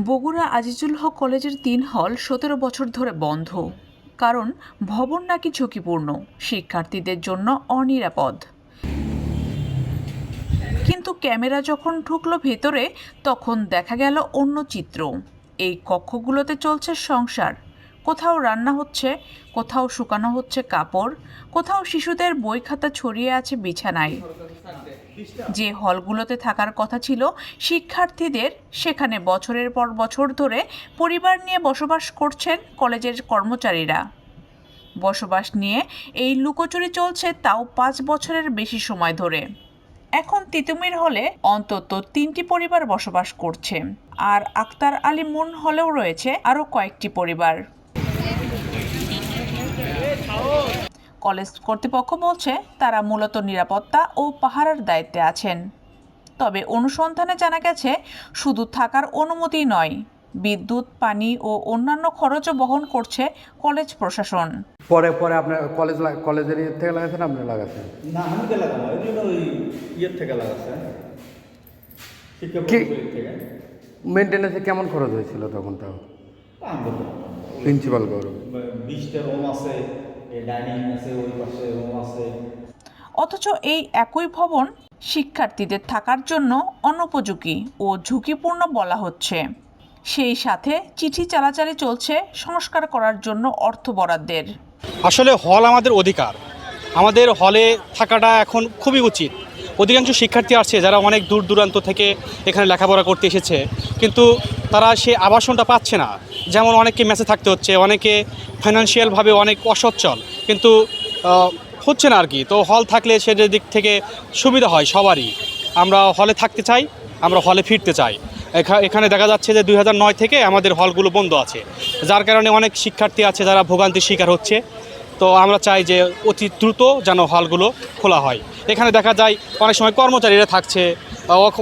বগুড়া আজিজুল হক কলেজের ৩ হল ১৭ বছর ধরে বন্ধ, কারণ ভবন নাকি ঝুঁকিপূর্ণ, শিক্ষার্থীদের জন্য অনিরাপদ। কিন্তু ক্যামেরা যখন ঢুকলো ভেতরে, তখন দেখা গেল অন্য চিত্র। এই কক্ষগুলোতে চলছে সংসার। কোথাও রান্না হচ্ছে, কোথাও শুকানো হচ্ছে কাপড়, কোথাও শিশুদের বই খাতা ছড়িয়ে আছে বিছানায়। যে হলগুলোতে থাকার কথা ছিল শিক্ষার্থীদের, সেখানে বছরের পর বছর ধরে পরিবার নিয়ে বসবাস করছেন কলেজের কর্মচারীরা। বসবাস নিয়ে এই লুকোচুরি চলছে তাও ৫ বছরের বেশি সময় ধরে। এখন তিতুমির হলে অন্তত ৩টি পরিবার বসবাস করছে, আর আক্তার আলী মুন হলেও রয়েছে আরও কয়েকটি পরিবার। কলেজ কর্তৃপক্ষ বলছে তারা মূলত নিরাপত্তা ও পাহারার দায়িত্বে আছেন। তবে অনুসন্ধানে জানা গেছে শুধু থাকার অনুমতি নয়, বিদ্যুৎ, পানি ও অন্যান্য খরচও বহন করছে কলেজ প্রশাসন। পরে পরে আপনার কলেজের ইয়ে থেকে লাগাচ্ছেন, আপনি লাগাচ্ছেন? না, আমি তো লাগাবো, এগুলো ওই ইয়ের থেকে লাগাচ্ছে, শিক্ষা কি প্রকল্প থেকে। মেনটেন্যান্সে কেমন খরচ হয়েছিল তখন? তাও প্রিন্সিপাল গৌরব 20টা রুম আছে, ডাইনিং আছে, ওই পাশে রুম আছে। অথচ এই একই ভবন শিক্ষার্থীদের থাকার জন্য অনুপযোগী ও ঝুঁকিপূর্ণ বলা হচ্ছে। সেই সাথে চিঠি চালাচালি চলছে সংস্কার করার জন্য অর্থ বরাদ্দের। আসলে হল আমাদের অধিকার, আমাদের হলে থাকাটা এখন খুবই উচিত। অধিকাংশ শিক্ষার্থী আসছে যারা অনেক দূর দূরান্ত থেকে এখানে লেখাপড়া করতে এসেছে, কিন্তু তারা সে আবাসনটা পাচ্ছে না। যেমন অনেকে মেসে থাকতে হচ্ছে, অনেকে ফাইন্যান্সিয়ালভাবে অনেক অসচ্ছল, কিন্তু হচ্ছে না আর কি। তো হল থাকলে সেটার দিক থেকে সুবিধা হয় সবারই। আমরা হলে থাকতে চাই, আমরা হলে ফিরতে চাই। এখানে দেখা যাচ্ছে যে 2009 থেকে আমাদের হলগুলো বন্ধ আছে, যার কারণে অনেক শিক্ষার্থী আছে যারা ভোগান্তির শিকার হচ্ছে। তো আমরা চাই যে অতি দ্রুত যেন হলগুলো খোলা হয়। এখানে দেখা যায় অনেক সময় কর্মচারীরা থাকছে,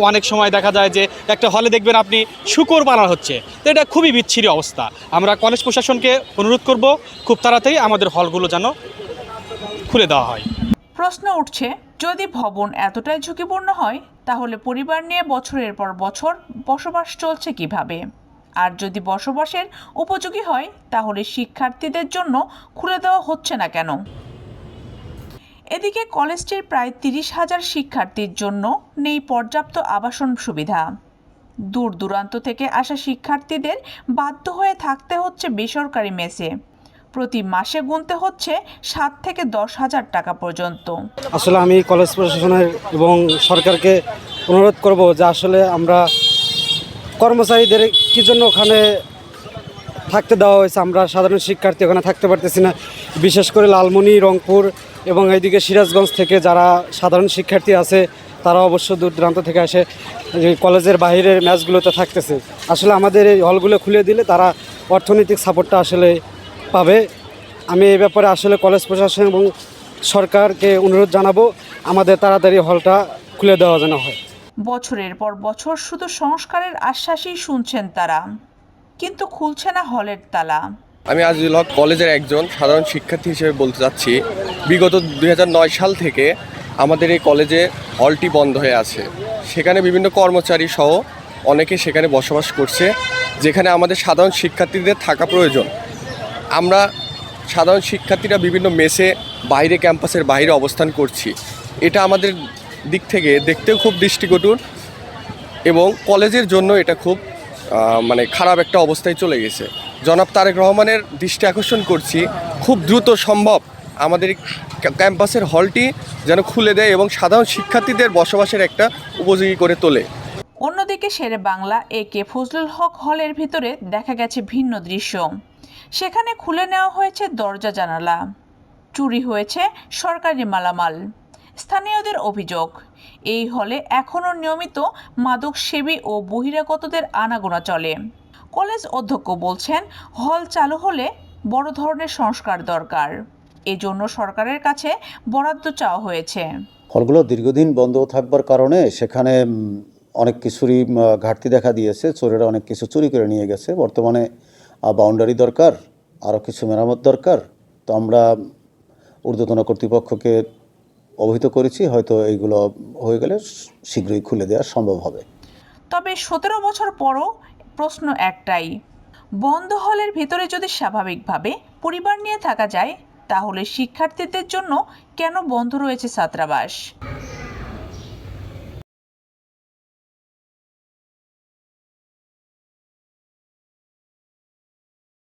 অনেক সময় দেখা যায় যে একটা হলে দেখবেন আপনি শূকর পালন হচ্ছে। তো এটা খুবই বিচ্ছিরি অবস্থা। আমরা কলেজ প্রশাসনকে অনুরোধ করব খুব তাড়াতাড়ি আমাদের হলগুলো যেন খুলে দেওয়া হয়। প্রশ্ন উঠছে, যদি ভবন এতটাই ঝুঁকিপূর্ণ হয়, তাহলে পরিবার নিয়ে বছরের পর বছর বসবাস চলছে কিভাবে? আর যদি বসবাসের উপযোগী হয়, তাহলে শিক্ষার্থীদের জন্য খুলে দেওয়া হচ্ছে না কেন? এদিকে কলেজটির প্রায় ৩০,০০০ শিক্ষার্থীর জন্য নেই পর্যাপ্ত আবাসন সুবিধা। দূর দূরান্ত থেকে আসা শিক্ষার্থীদের বাধ্য হয়ে থাকতে হচ্ছে বেসরকারি মেসে। প্রতি মাসে গুনতে হচ্ছে ৭ থেকে ১০,০০০ টাকা পর্যন্ত। আসলে আমি কলেজ প্রশাসনের এবং সরকারকে অনুরোধ করব যে আসলে আমরা কর্মচারীদের কি জন্য ওখানে থাকতে দেওয়া হয়েছে, আমরা সাধারণ শিক্ষার্থী ওখানে থাকতে পারতেছি না। বিশেষ করে লালমনি, রংপুর এবং এইদিকে সিরাজগঞ্জ থেকে যারা সাধারণ শিক্ষার্থী আছে, তারা অবশ্য দূর দূরান্ত থেকে আসে কলেজের বাইরের ম্যাচগুলোতে থাকতেছে। আসলে আমাদের এই হলগুলো খুলে দিলে তারা অর্থনৈতিক সাপোর্টটা আসলে পাবে। আমি এই ব্যাপারে আসলে কলেজ প্রশাসন এবং সরকারকে অনুরোধ জানাবো আমাদের তাড়াতাড়ি হলটা খুলে দেওয়া যেন হয়। বছরের পর বছর শুধু সংস্কারের আশ্বাসই শুনছেন তারা, কিন্তু খুলছে না হলের তালা। আমি আজিজুল হক কলেজের একজন সাধারণ শিক্ষার্থী হিসেবে বলতে চাচ্ছি, বিগত 2009 সাল থেকে আমাদের এই কলেজে হলটি বন্ধ হয়ে আছে। সেখানে বিভিন্ন কর্মচারী সহ অনেকে সেখানে বসবাস করছে, যেখানে আমাদের সাধারণ শিক্ষার্থীদের থাকা প্রয়োজন। আমরা সাধারণ শিক্ষার্থীরা বিভিন্ন মেসে বাইরে, ক্যাম্পাসের বাইরে অবস্থান করছি। এটা আমাদের দিক থেকে দেখতেও খুব দৃষ্টিকটু এবং কলেজের জন্য এটা খুব খারাপ একটা অবস্থায় চলে গেছে। জনাব তারেক রহমানের দৃষ্টি আকর্ষণ করছি, খুব দ্রুত সম্ভব আমাদের ক্যাম্পাসের হলটি যেন খুলে দেয় এবং সাধারণ শিক্ষার্থীদের বসবাসের একটা উপযোগী করে তোলে। অন্যদিকে শেরে বাংলা একে ফজলুল হক হলের ভিতরে দেখা গেছে ভিন্ন দৃশ্য। সেখানে খুলে নেওয়া হয়েছে দরজা জানালা, চুরি হয়েছে সরকারি মালামাল। স্থানীয়দের অভিযোগ, এই হলে এখনও নিয়মিত মাদক সেবী ও বহিরাগতদের আনাগোনা চলে। কলেজ অধ্যক্ষ বলছেন, হল চালু হলে বড় ধরনের সংস্কার দরকার, এজন্য সরকারের কাছে বরাদ্দ চাওয়া হয়েছে। হলগুলো দীর্ঘদিন বন্ধ থাকবার কারণে সেখানে অনেক কিছুরই ঘাটতি দেখা দিয়েছে। চোরেরা অনেক কিছু চুরি করে নিয়ে গেছে। বর্তমানে বাউন্ডারি দরকার, আরও কিছু মেরামত দরকার। তো আমরা ঊর্ধ্বতন কর্তৃপক্ষকে অবহিত করেছি, হয়তো এইগুলো হয়ে গেলে শীঘ্রই খুলে দেওয়া সম্ভব হবে। তবে 17 বছর পরও প্রশ্ন একটাই, বন্ধ হলের ভিতরে যদি স্বাভাবিকভাবে পরিবার নিয়ে থাকা যায় তাহলে শিক্ষার্থীদের জন্য কেন বন্ধ রয়েছে ছাত্রাবাস?